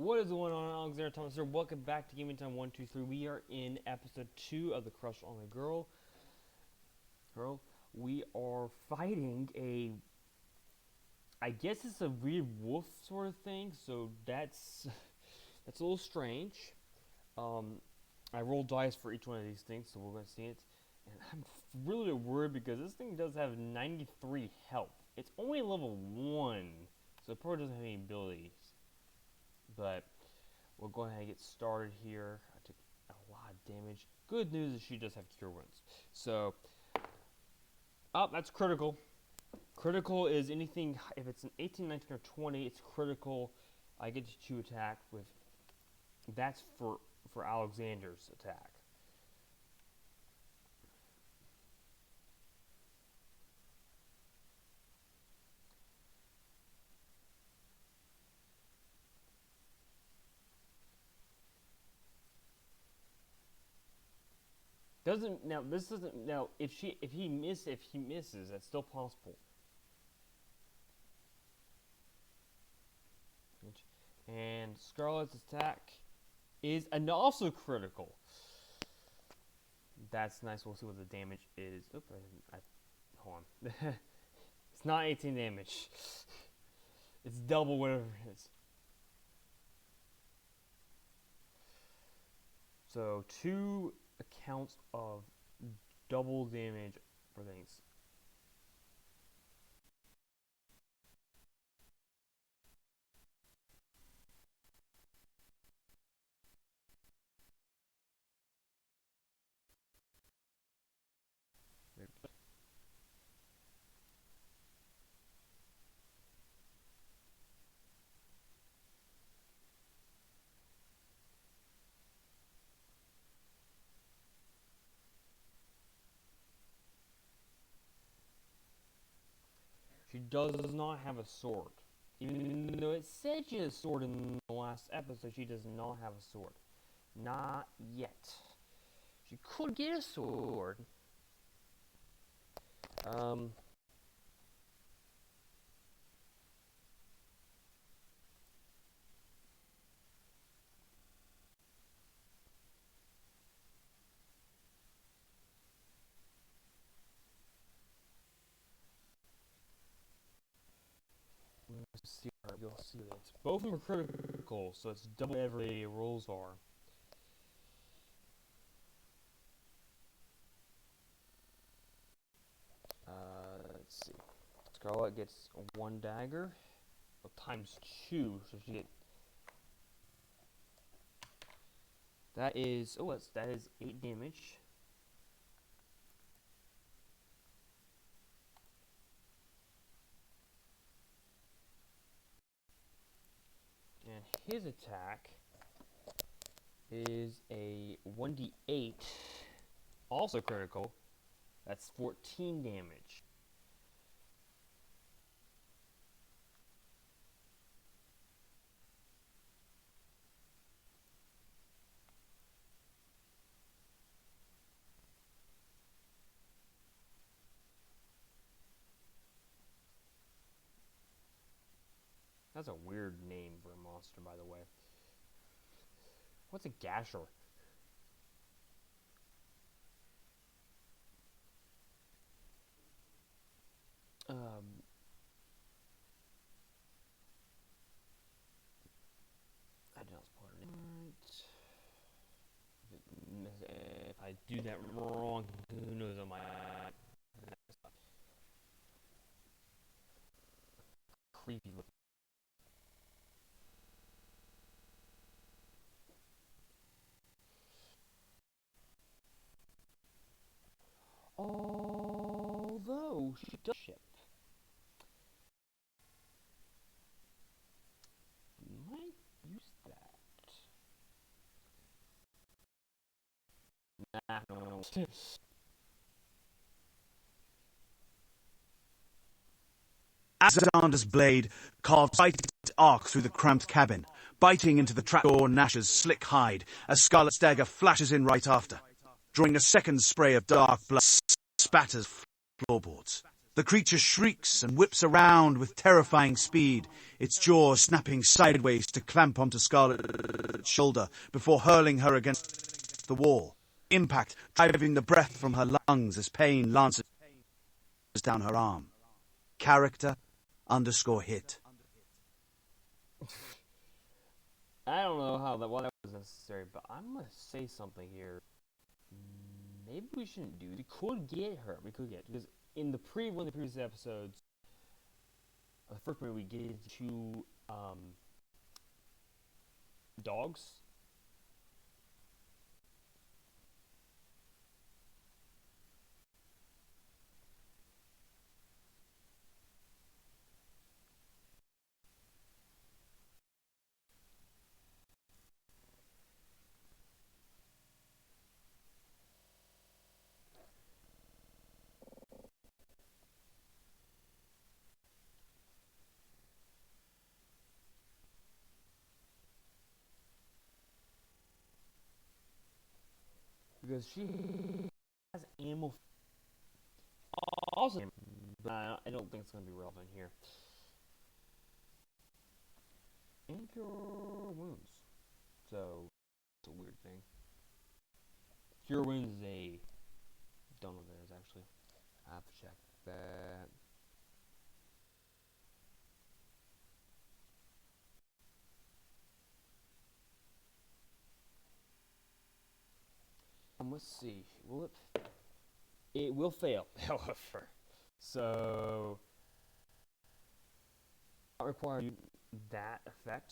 What is going on, Alexander Thomas here? Welcome back to Gaming Time 123. We are in episode 2 of the Crush on the Girl. We are fighting I guess it's a weird wolf sort of thing, so that's a little strange. I rolled dice for each one of these things, so we're going to see it. And I'm really worried because this thing does have 93 health. It's only level 1, so it probably doesn't have any abilities. But we'll go ahead and get started here. I took a lot of damage. Good news is she does have cure wounds. So, that's critical. Critical is anything, if it's an 18, 19, or 20, it's critical. I get to attack with, that's for Alexander's attack. If he misses, that's still possible. And Scarlett's attack is also critical. That's nice. We'll see what the damage is. Oops, hold on. It's not 18 damage. It's double whatever it is. So 2 accounts of double damage for things. She does not have a sword. Even though it said she has a sword in the last episode, she does not have a sword. Not yet. She could get a sword. You'll see that. Both of them are critical, so it's double whatever the rolls are. Let's see. Scarlett gets 1 dagger, times 2, so she gets. That is 8 damage. And his attack is a 1d8, also critical. That's 14 damage. That's a weird name for a monster, by the way. What's a gasher? I did not spot it. If I do that wrong, who knows on my creepy looking. Although she does ship. Might use that. Nah, no. Alexander's blade carved a arc through the cramped cabin, biting into the trapdoor Nash's slick hide as Scarlett's dagger flashes in right after, drawing a second spray of dark blood spatters floorboards. The creature shrieks and whips around with terrifying speed, its jaws snapping sideways to clamp onto Scarlett's shoulder before hurling her against the wall. Impact driving the breath from her lungs as pain lances down her arm. Character_hit. I don't know why that was necessary, but I'm gonna say something here. Maybe we shouldn't do. We could get her. Because in one of the previous episodes, the first movie, we get two dogs. Because she has animal. Also, but I don't think it's going to be relevant here. And cure wounds. So, it's a weird thing. Cure wounds is a. Don't know what that is actually. I have to check that. Let's see. Will it? It will fail, however. So, not require that effect.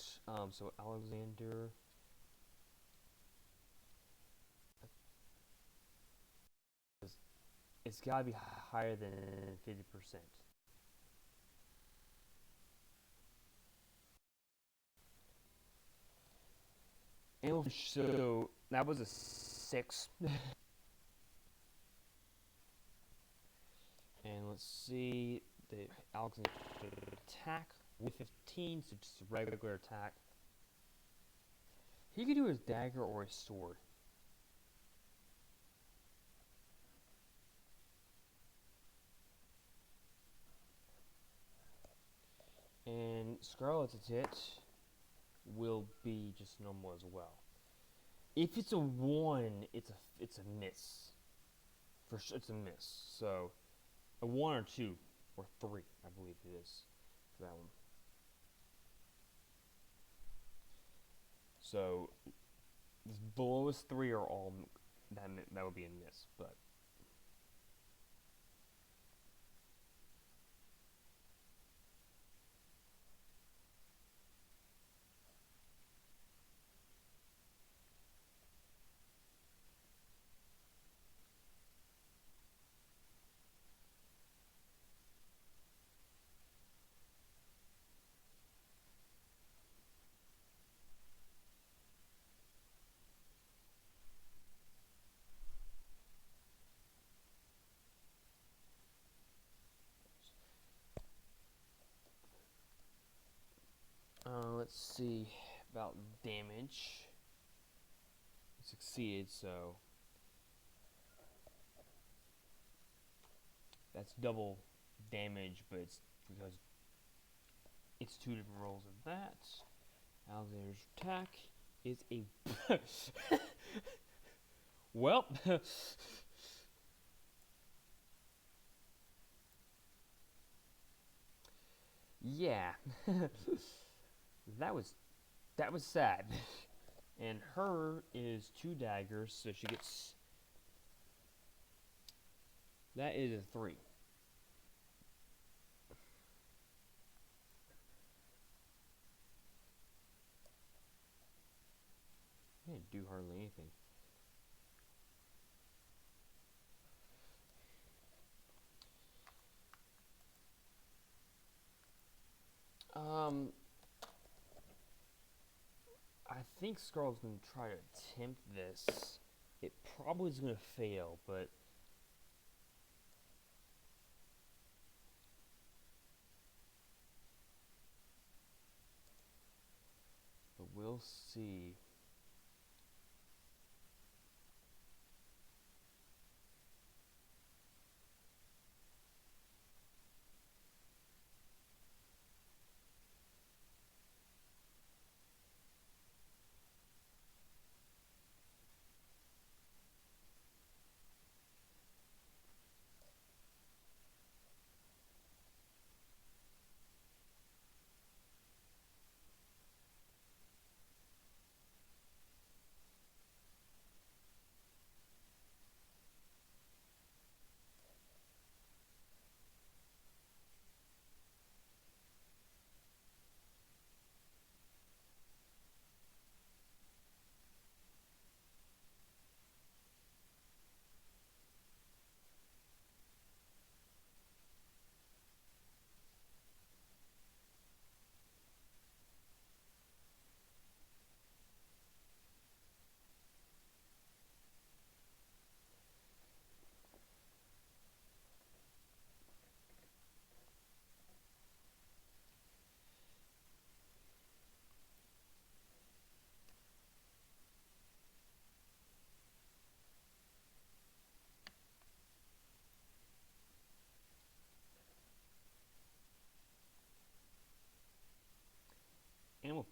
So Alexander. It's gotta be higher than 50%. So that was a 6. And let's see, the Alexander attack with 15, so just a regular attack. He could do his dagger or his sword. And Scarlett's hit will be just normal as well. If it's a 1, it's a miss. For sure, it's a miss. So a 1 or 2 or 3, I believe it is for that one. So the lowest 3 are all that would be a miss, but. Let's see about damage. Succeeded, so that's double damage, but it's because it's 2 different rolls of that. Alexander's attack is a well. Yeah. that was sad. And her is 2 daggers, so she gets. That is a 3. I didn't do hardly anything. I think Scarlett's going to try to attempt this. It probably is going to fail, but we'll see.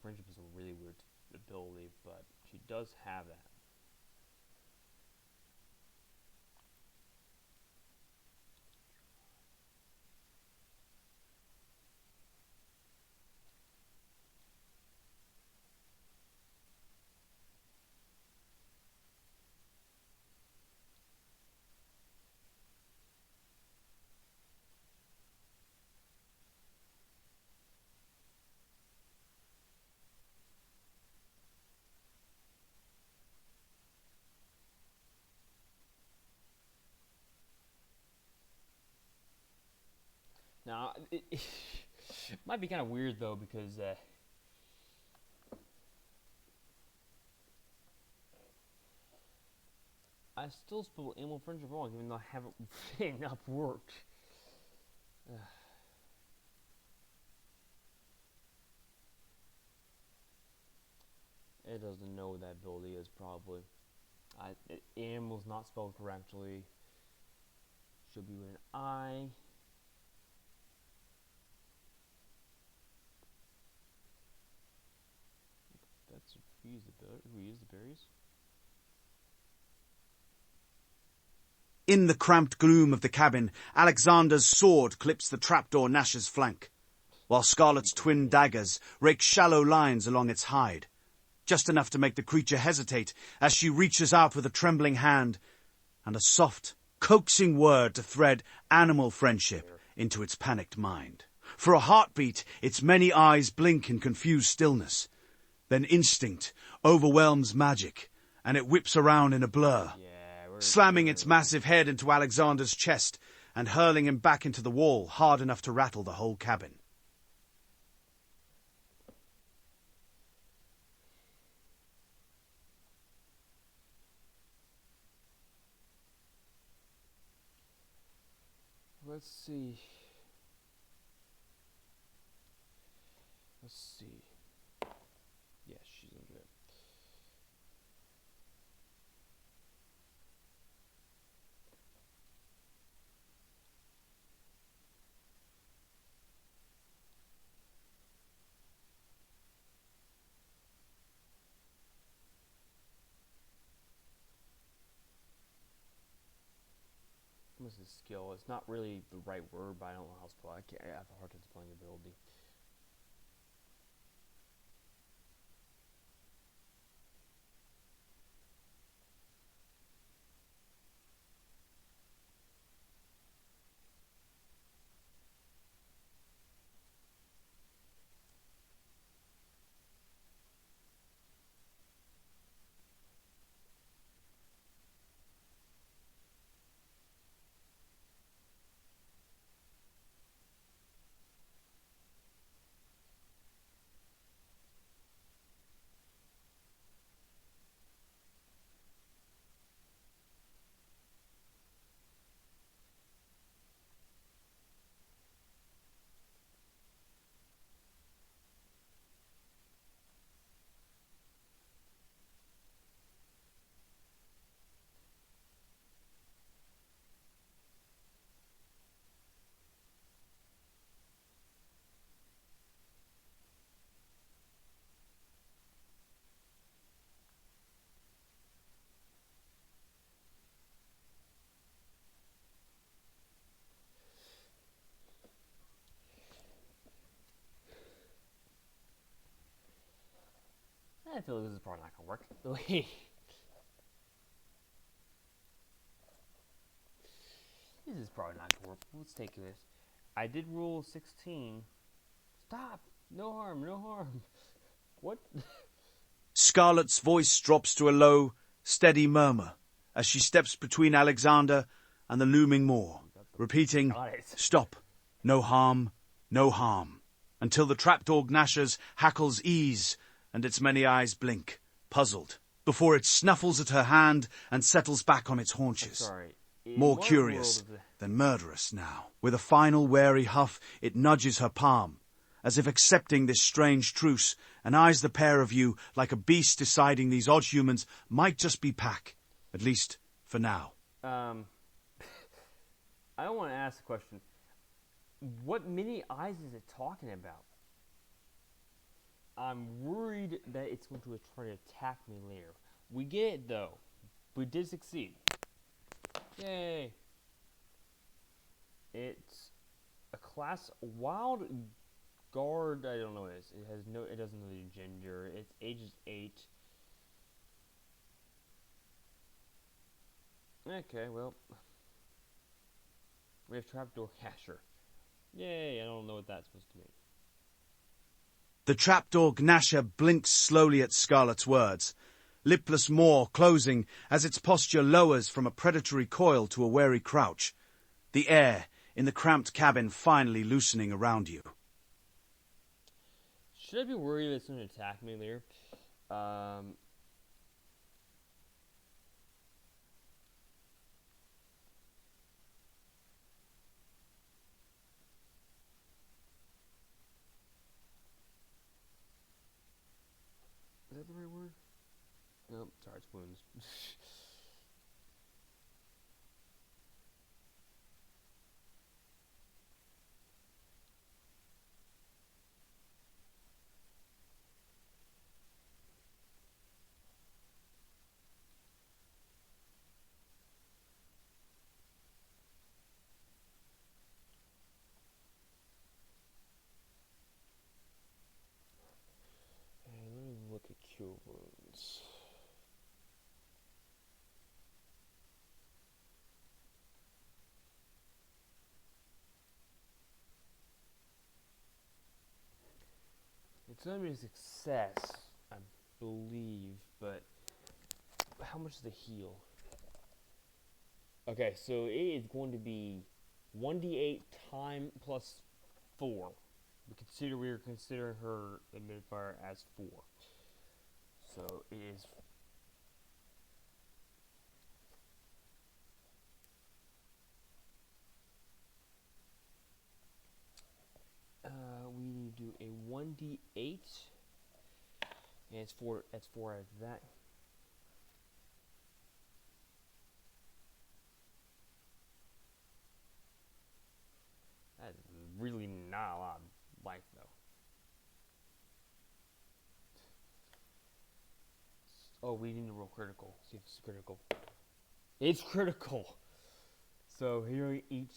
friendship is a really weird ability, but she does have that. Now, it might be kind of weird though, because I still spell animal friendship wrong, even though I haven't enough worked. It doesn't know what that ability is, probably. Animal's not spelled correctly. Should be with an I. That's who used the berries. In the cramped gloom of the cabin, Alexander's sword clips the trapdoor Nash's flank, while Scarlett's twin daggers rake shallow lines along its hide, just enough to make the creature hesitate as she reaches out with a trembling hand and a soft, coaxing word to thread animal friendship into its panicked mind. For a heartbeat, its many eyes blink in confused stillness. Then instinct overwhelms magic, and it whips around in a blur, slamming its massive head into Alexander's chest and hurling him back into the wall hard enough to rattle the whole cabin. Let's see. Yes, she's gonna do it. What's his skill? It's not really the right word, but I don't know how to spell it. I have a hard time spelling ability. I feel like this is probably not gonna work. This is probably not gonna work. Let's take this. I did rule 16. Stop! No harm, no harm. What? Scarlett's voice drops to a low, steady murmur as she steps between Alexander and the looming moor, repeating, "Stop, no harm, no harm," until the trapdoor gnasher's hackles ease and its many eyes blink, puzzled, before it snuffles at her hand and settles back on its haunches. More curious than murderous now. With a final wary huff, it nudges her palm, as if accepting this strange truce, and eyes the pair of you like a beast deciding these odd humans might just be pack, at least for now. I don't want to ask a question. What many eyes is it talking about? I'm worried that it's going to try to attack me later. We get it though. We did succeed. Yay! It's a class wild guard. I don't know what it is. It has no. It doesn't know the gender. Its age is 8. Okay, well, we have trapdoor casher. Yay! I don't know what that's supposed to mean. The trapdoor Gnasher blinks slowly at Scarlett's words, lipless maw closing as its posture lowers from a predatory coil to a wary crouch, the air in the cramped cabin finally loosening around you. Should I be worried that it's going to attack me later? Is that the right word? Nope, sorry, it's wounds. And let me look at cure wounds. It's going to be a success, I believe, but how much is the heal? Okay, so it is going to be 1d8 time plus 4. We are considering her modifier as 4. So it is. We need to do a 1d8, and it's 4. That's 4 out of that. That's really not a lot of life, though. Oh, we need to roll critical. See if it's critical. It's critical. So here each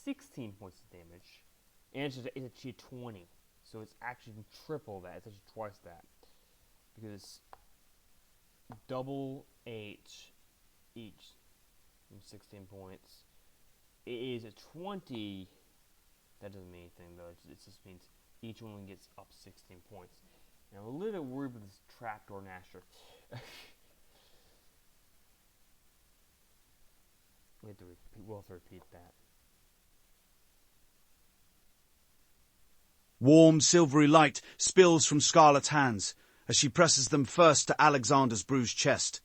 16 points of damage, and it's actually 20. So it's actually triple that. It's actually twice that, because double 8 each, 16 points. It is a 20. That doesn't mean anything though. It just means each one gets up 16 points. And I'm a little bit worried with this trapdoor Gnasher. We'll have to repeat that. Warm, silvery light spills from Scarlett's hands as she presses them first to Alexander's bruised chest,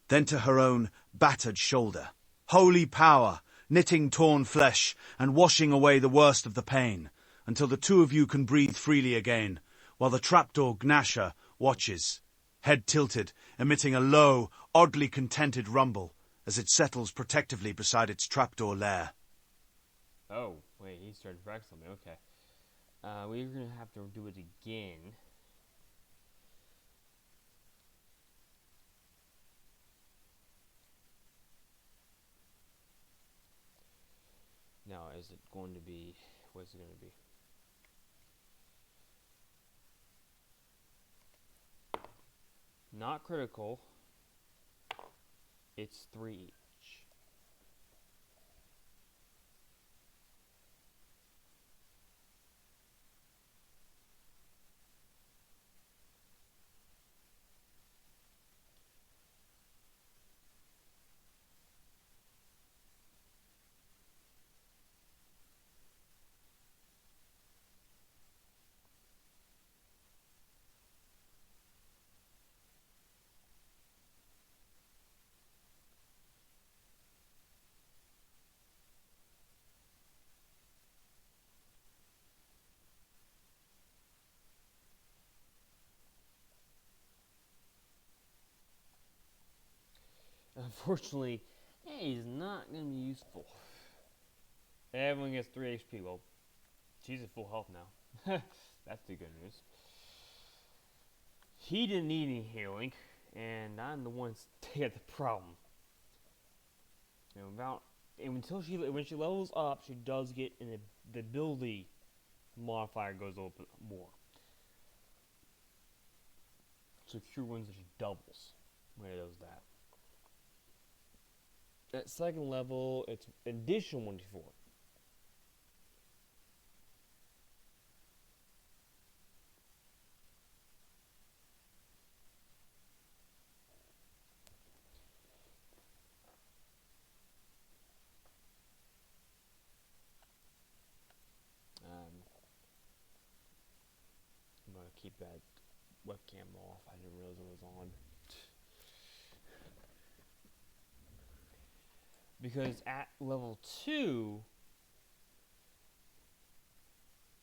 then to her own battered shoulder. Holy power, knitting torn flesh and washing away the worst of the pain, until the two of you can breathe freely again, while the trapdoor Gnasher watches, head tilted, emitting a low, oddly contented rumble as it settles protectively beside its trapdoor lair. Oh, wait, he started to frag something. Okay. We're going to have to do it again. Now, is it going to be... What's it going to be? Not critical. It's 3 each. Unfortunately, he's not going to be useful. Everyone gets 3 HP. Well, she's at full health now. That's the good news. He didn't need any healing, and I'm the one that had the problem. When she levels up, she does get the ability modifier goes open more. So cure wounds actually doubles when it does that. At second level, it's additional 1d4. I'm gonna keep that webcam off. I didn't realize it was on. Because at level 2...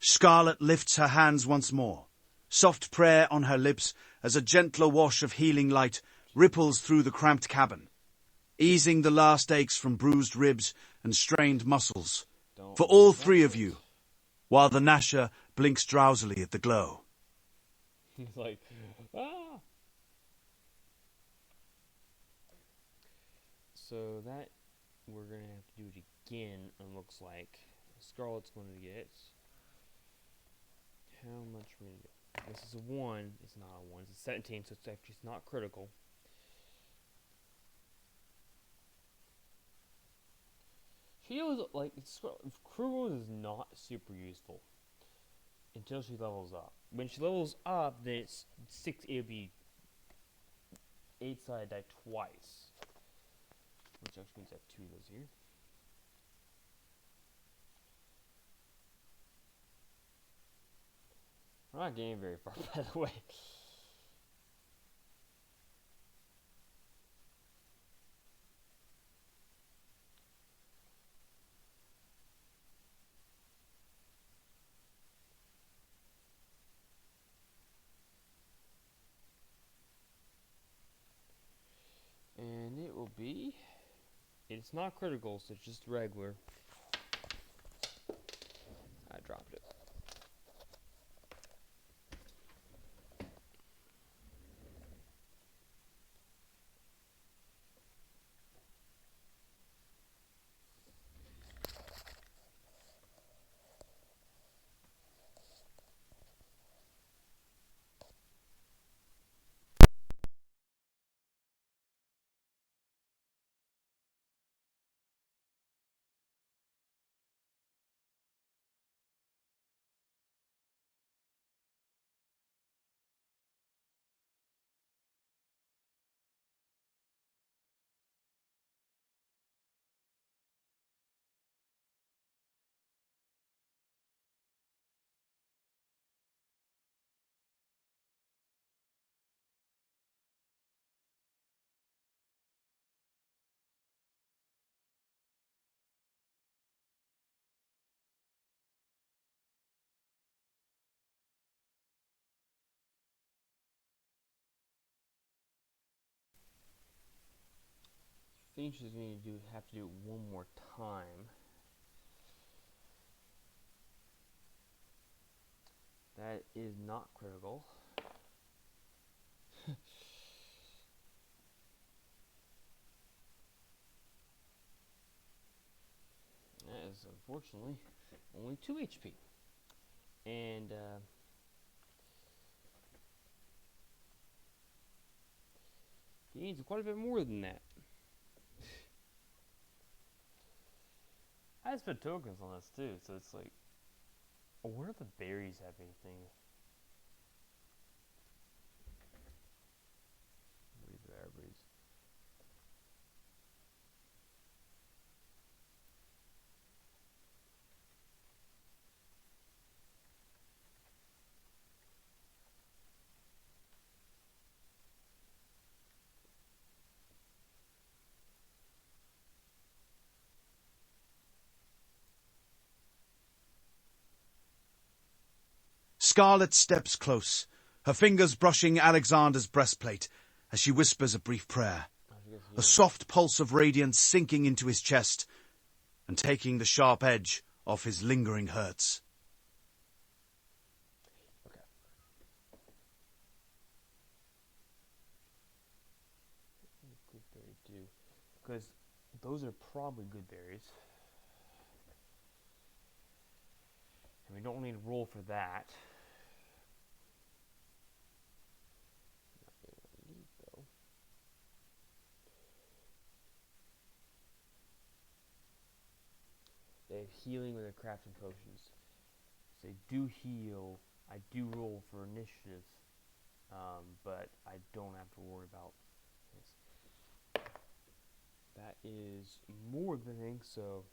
Scarlett lifts her hands once more, soft prayer on her lips as a gentler wash of healing light ripples through the cramped cabin, easing the last aches from bruised ribs and strained muscles, for all three of you, while the Nasher blinks drowsily at the glow. He's like, ah! So that, we're going to have to do it again, it looks like. Scarlett's going to get... How much are we going to get? This is a 1. It's not a 1. It's a 17, so it's not critical. She knows, like, critical is not super useful until she levels up. When she levels up, then it's 6. It'll be 8-sided die twice, which actually means I have 2 of those here. We're not getting very far, by the way. And it will be... It's not critical, so it's just regular. I dropped it. I think she's going to have to do it one more time. That is not critical. That is unfortunately only 2 HP. And he needs quite a bit more than that. I spent tokens on this too, so it's like, I wonder if the berries have anything. Read the berries. Scarlett steps close, her fingers brushing Alexander's breastplate as she whispers a brief prayer, a soft pulse of radiance sinking into his chest and taking the sharp edge off his lingering hurts. Okay. do? Because those are probably good berries. And we don't need to roll for that. Need, though. They have healing when they're crafting potions. So they do heal. I do roll for initiative, but I don't have to worry about this. That is more than I think so.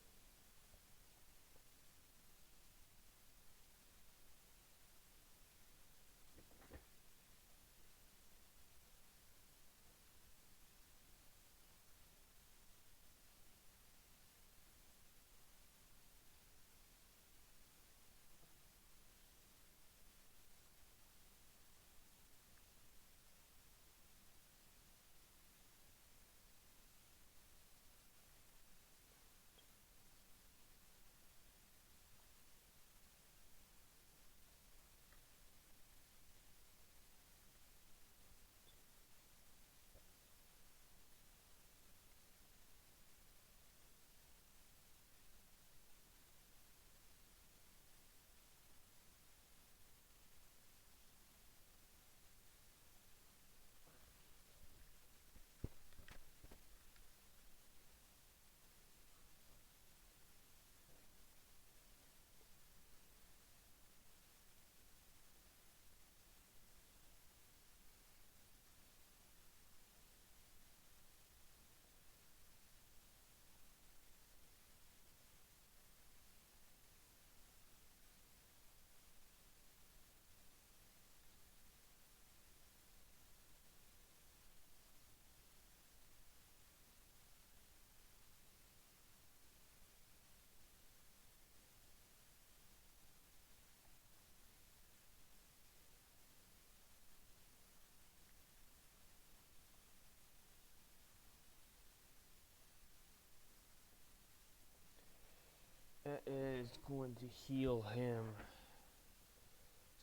That is going to heal him.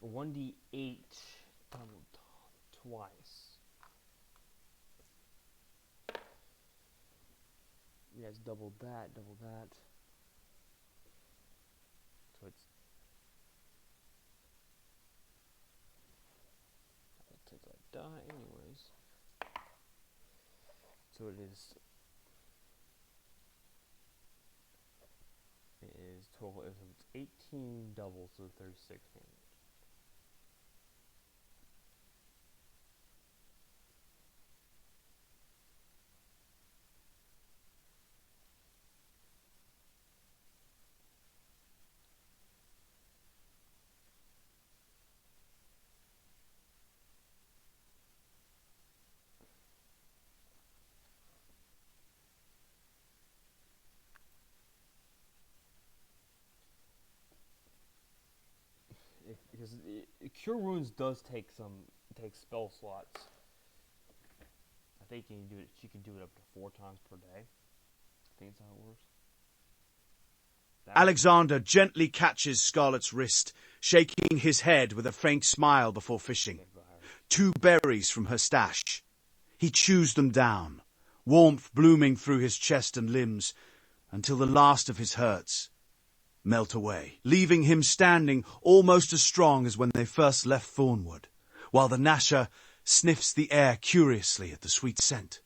So 1d8 twice. Yes, double that, double that. So it's until I die anyways. So it is 12, so it's 18 doubles, so 36 damage. Because Cure Wounds does take spell slots. I think you can do it. She can do it up to 4 times per day. I think that's how it works. Alexander gently catches Scarlett's wrist, shaking his head with a faint smile before fishing. 2 berries from her stash. He chews them down, warmth blooming through his chest and limbs, until the last of his hurts melt away, leaving him standing almost as strong as when they first left Thornwood, while the Gnasher sniffs the air curiously at the sweet scent.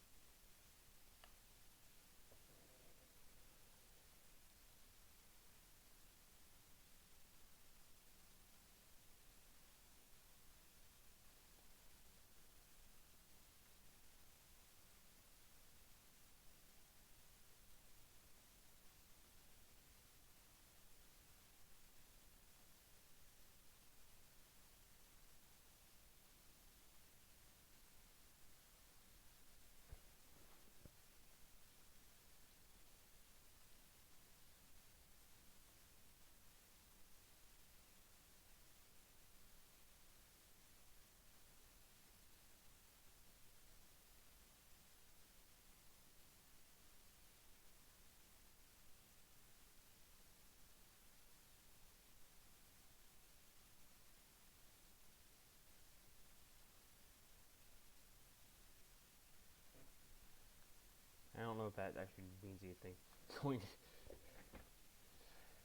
if that actually means anything. Going.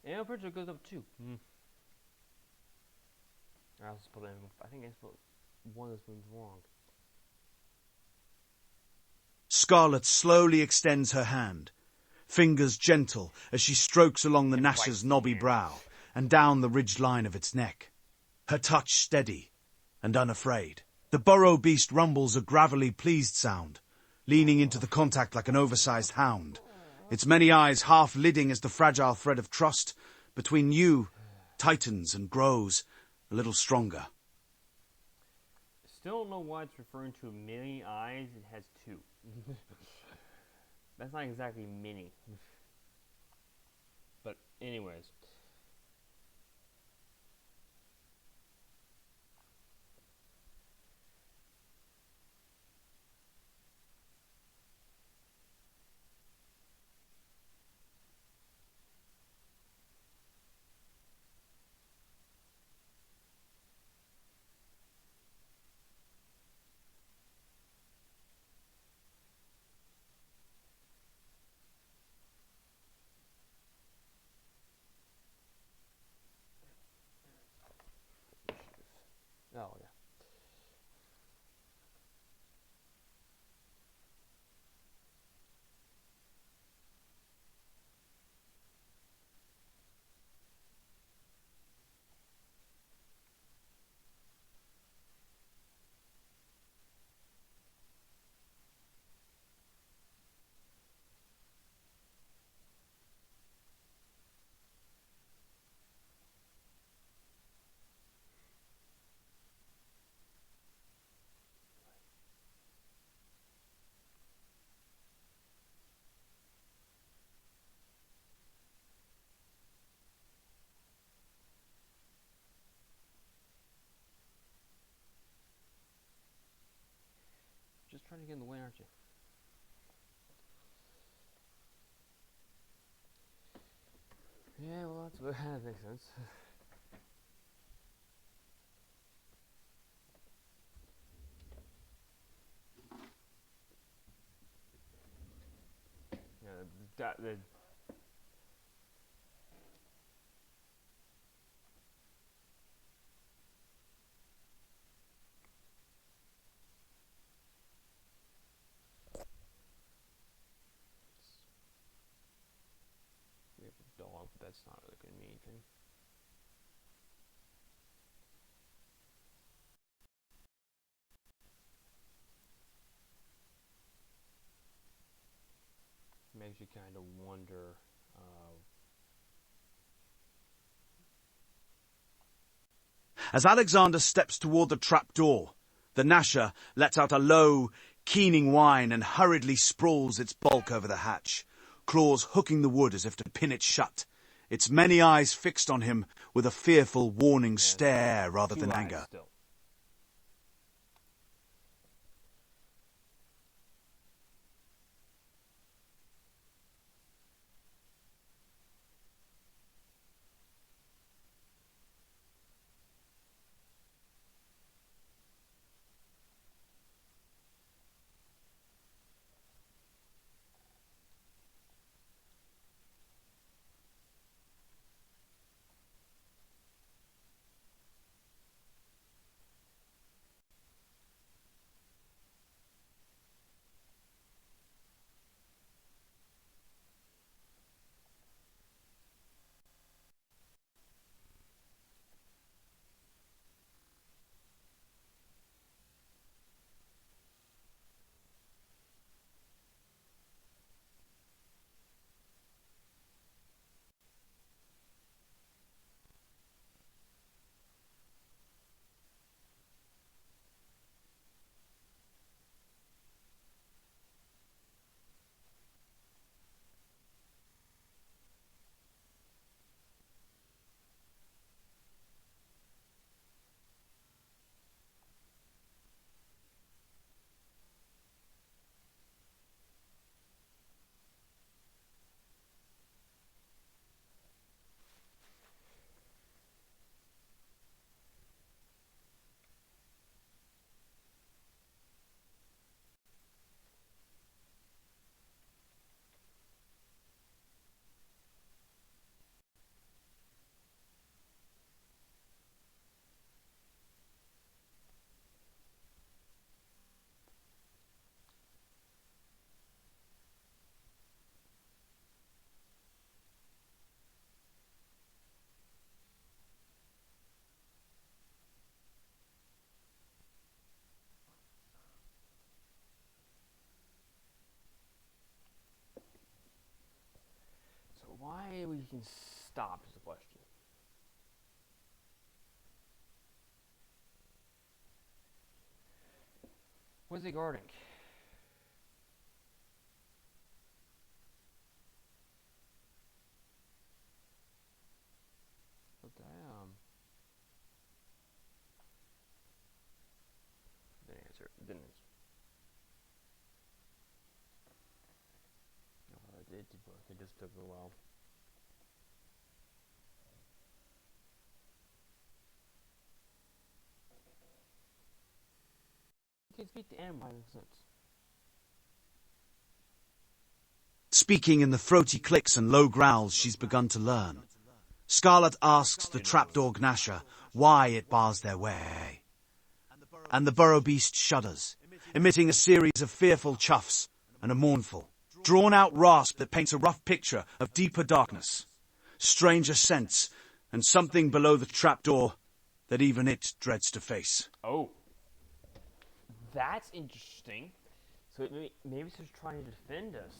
Inappropriate goes up too. I think I spelled one of those moves wrong. Scarlett slowly extends her hand, fingers gentle as she strokes along the Nash's knobby brow and down the ridged line of its neck. Her touch steady and unafraid. The burrow beast rumbles a gravelly, pleased sound, leaning into the contact like an oversized hound, its many eyes half-lidding as the fragile thread of trust between you tightens and grows a little stronger. Still don't know why it's referring to many eyes. It has two. That's not exactly many. But anyways. Oh, yeah. Just trying to get in the way, aren't you? Yeah, well, that makes sense. Yeah, we have a dog, but that's not really going to mean anything. Makes you kind of wonder. As Alexander steps toward the trap door, the Nasher lets out a low, keening whine and hurriedly sprawls its bulk over the hatch, claws hooking the wood as if to pin it shut, its many eyes fixed on him with a fearful, warning stare rather than anger. Still. way we can stop is the question. What is he guarding? But damn. Didn't answer. Didn't answer. Oh, it did work. It just took a while. You can speak to animal sense. Speaking in the throaty clicks and low growls she's begun to learn, Scarlett asks the trapdoor Gnasher why it bars their way. And the burrow beast shudders, emitting a series of fearful chuffs and a mournful, drawn-out rasp that paints a rough picture of deeper darkness, stranger scents, and something below the trapdoor that even it dreads to face. Oh. That's interesting. So maybe it's just trying to defend us.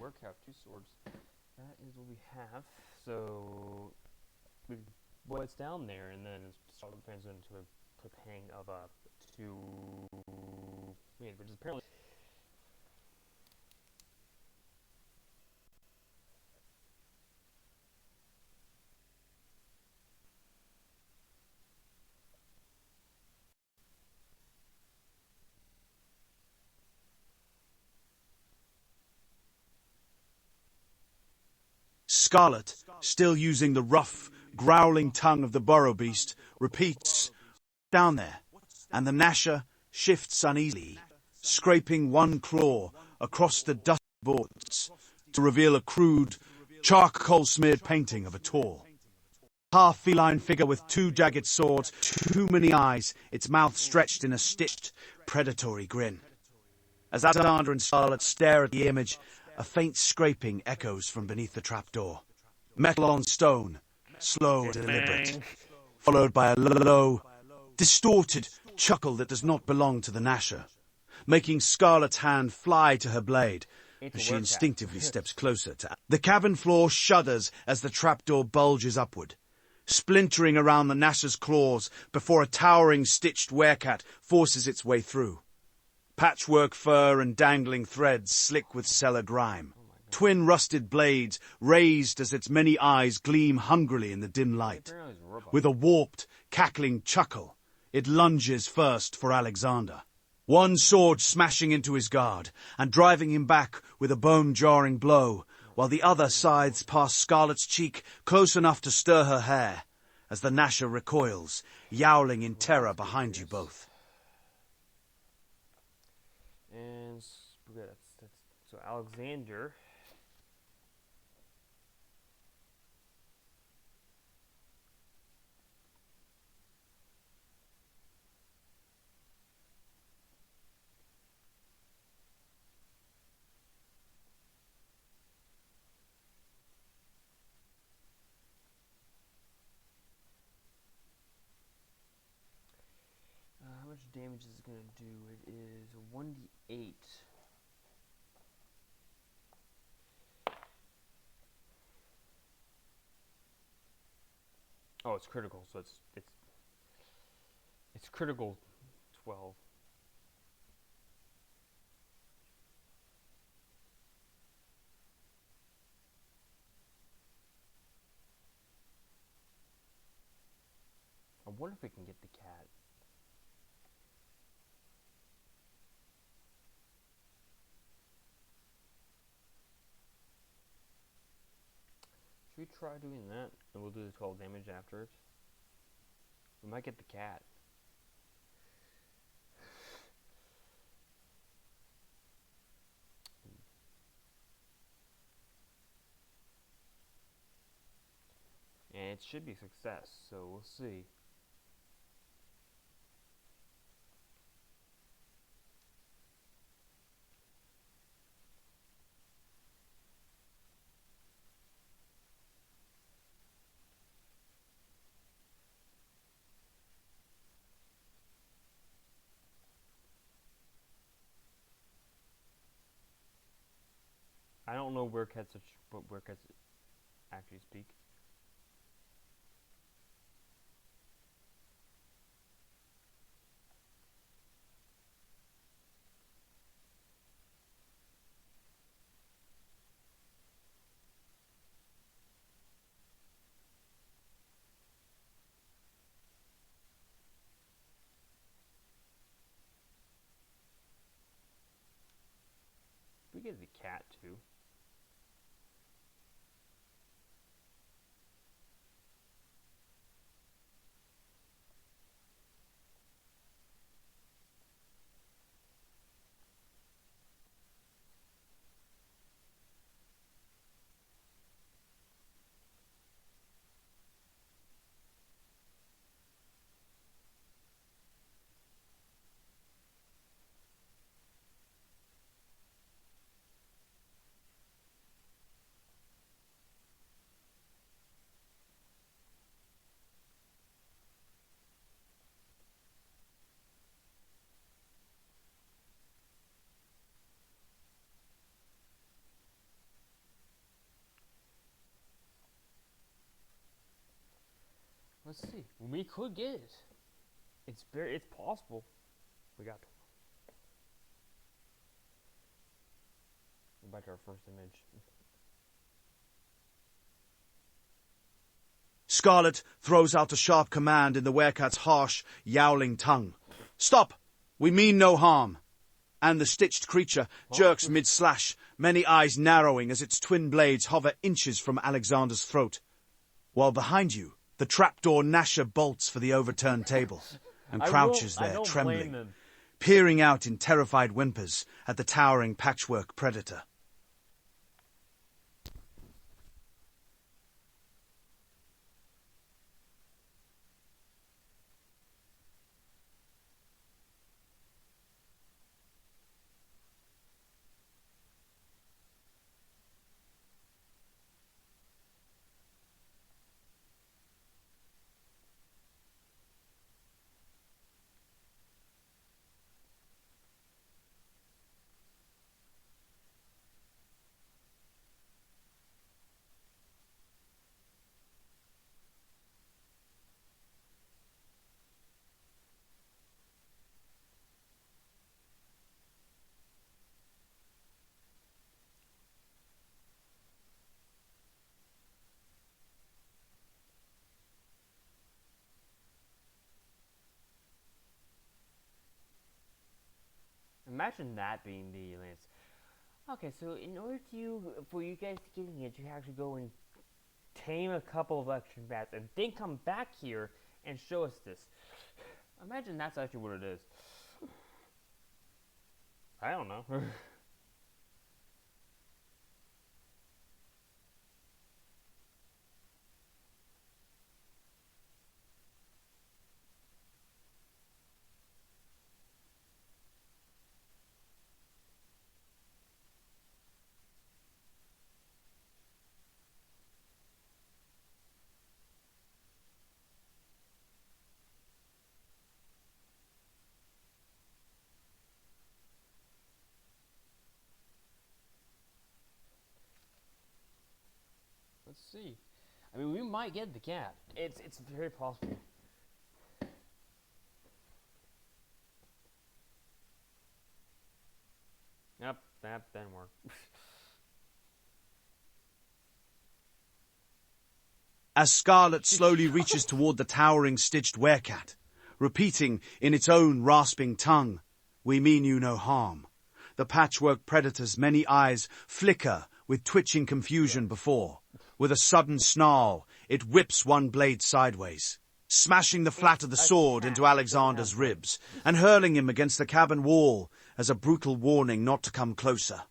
Work have two swords. That is what we have. So we boil it's down there, and then start turns into a cliffhang of two. Which is apparently. Scarlett, still using the rough, growling tongue of the burrow beast, repeats, "Down there," and the Gnasher shifts uneasily, scraping one claw across the dusty boards to reveal a crude, charcoal-smeared painting of a tall, half-feline figure with two jagged swords, too many eyes, its mouth stretched in a stitched, predatory grin. As Alexander and Scarlett stare at the image, a faint scraping echoes from beneath the trapdoor. Metal on stone, slow and deliberate, followed by a low, distorted chuckle that does not belong to the Gnasher, making Scarlett's hand fly to her blade as she instinctively steps closer to. The cabin floor shudders as the trapdoor bulges upward, splintering around the Nash's claws before a towering stitched werecat forces its way through. Patchwork fur and dangling threads slick with cellar grime. Twin rusted blades raised as its many eyes gleam hungrily in the dim light. With a warped, cackling chuckle, it lunges first for Alexander. One sword smashing into his guard and driving him back with a bone-jarring blow, while the other scythes past Scarlett's cheek close enough to stir her hair, as the Gnasher recoils, yowling in terror behind you both. And so Alexander. How much damage is it going to do? It is 1d8. Oh, it's critical, so it's critical 12. I wonder if we can get the cat. Should we try doing that, and we'll do the 12 damage after it? We might get the cat. And it should be a success, so we'll see. I don't know where cats actually speak. We get the cat too. Let's see. We could get it. It's possible. We got to. Go back to our first image. Scarlett throws out a sharp command in the werecat's harsh, yowling tongue. Stop! We mean no harm. And the stitched creature jerks mid-slash, many eyes narrowing as its twin blades hover inches from Alexander's throat. While behind you, the trapdoor Gnasher bolts for the overturned table and crouches there, trembling, peering out in terrified whimpers at the towering patchwork predator. imagine that being the aliens. Okay, so in order for you guys to get in it, you have to go and tame a couple of action bats, and then come back here and show us this. Imagine that's actually what it is. I don't know. Let's see. I mean, we might get the cat. It's very possible. Yep, that didn't work. As Scarlett slowly reaches toward the towering stitched werecat, repeating in its own rasping tongue, "We mean you no harm," the patchwork predator's many eyes flicker with twitching confusion before, with a sudden snarl, it whips one blade sideways, smashing the flat of the sword into Alexander's ribs and hurling him against the cabin wall as a brutal warning not to come closer.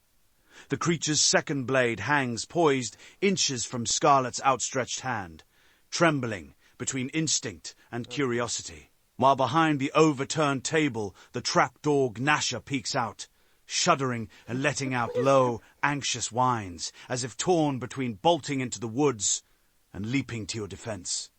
The creature's second blade hangs poised inches from Scarlett's outstretched hand, trembling between instinct and curiosity, while behind the overturned table the trapdoor gnasher peeks out, shuddering and letting out low, anxious whines, as if torn between bolting into the woods and leaping to your defense.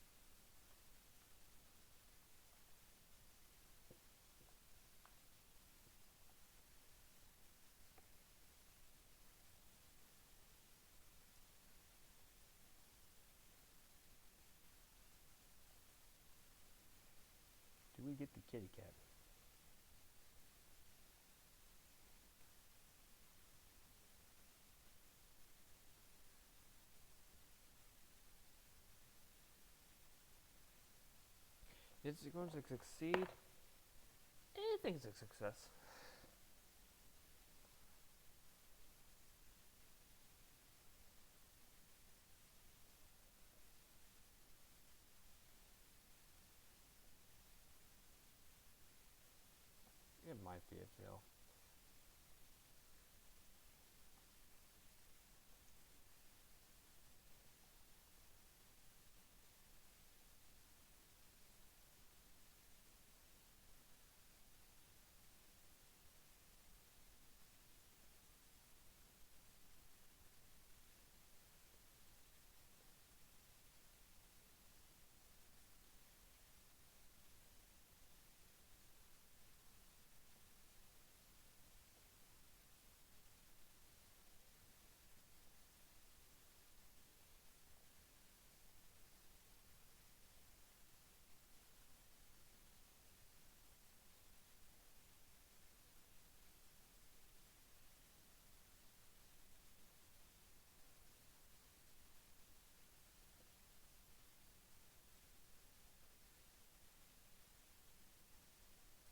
Do we get the kitty cat? Is it going to succeed? I think it's a success. It might be a fail.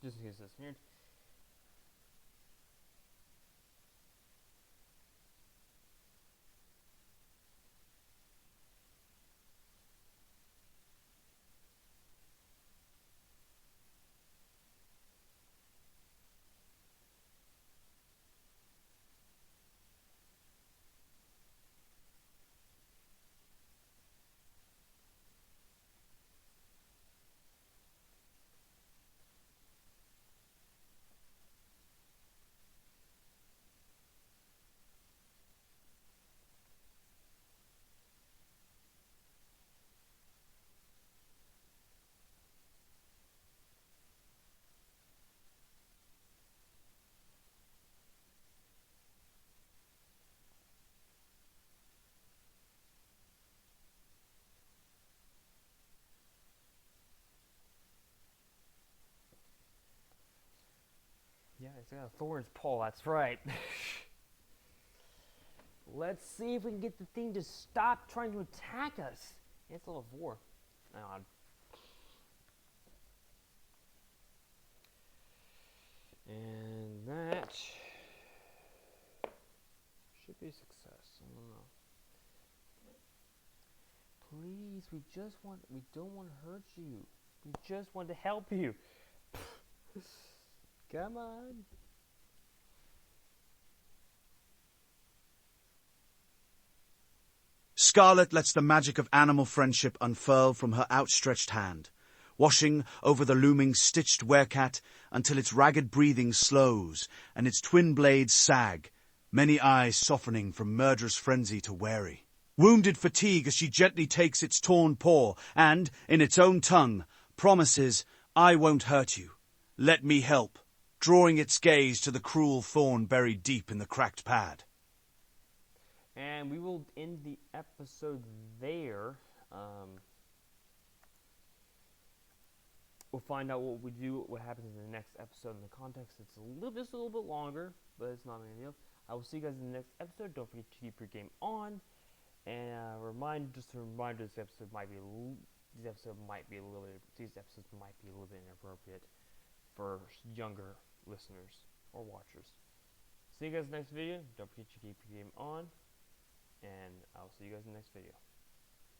Just in case that's weird. Yeah, it's got a thorn's paw, that's right. Let's see if we can get the thing to stop trying to attack us. It's level 4. Oh, and that be a success. I don't know. Please, we don't want to hurt you. We just want to help you. Come on. Scarlett lets the magic of animal friendship unfurl from her outstretched hand, washing over the looming stitched werecat until its ragged breathing slows and its twin blades sag, many eyes softening from murderous frenzy to wary. Wounded fatigue as she gently takes its torn paw and, in its own tongue, promises, "I won't hurt you. Let me help," drawing its gaze to the cruel thorn buried deep in the cracked pad. And we will end the episode there. We'll find out what happens in the next episode. In the context, it's just a little bit longer, but it's not a big deal. I will see you guys in the next episode. Don't forget to keep your game on. And just a reminder, these episodes might be a little bit inappropriate for younger listeners or watchers. See you guys in the next video. Don't forget to keep your game on, and I'll see you guys in the next video.